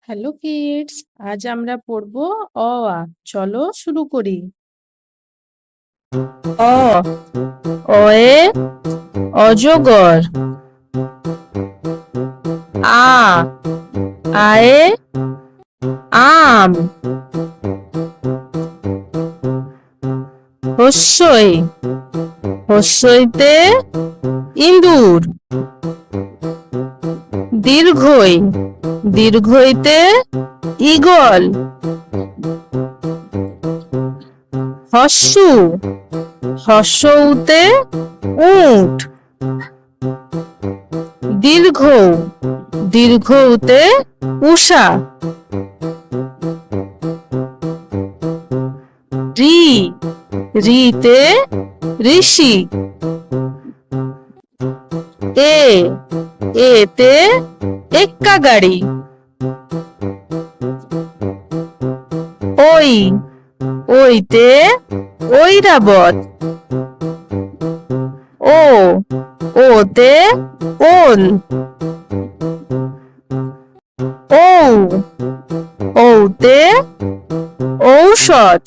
Hello kids, আজ আমরা পড়ব অ আ। চলো শুরু করি। অ অয়ে অজগর। আ আয়ে আম। হস্যই হস্যইতে ইঁদুর। দীর্ঘই দীর্ঘইতে ঈগল। হস্যু হস্যউতে উট। দীর্ঘ দীর্ঘউতে উষা। রি রিতে ঋষি। এ এতে এক্কা গাড়ি। ওই ওইতে ঐরাবত। ও ওতে ওল। ঔ ঔতে ঔষধ।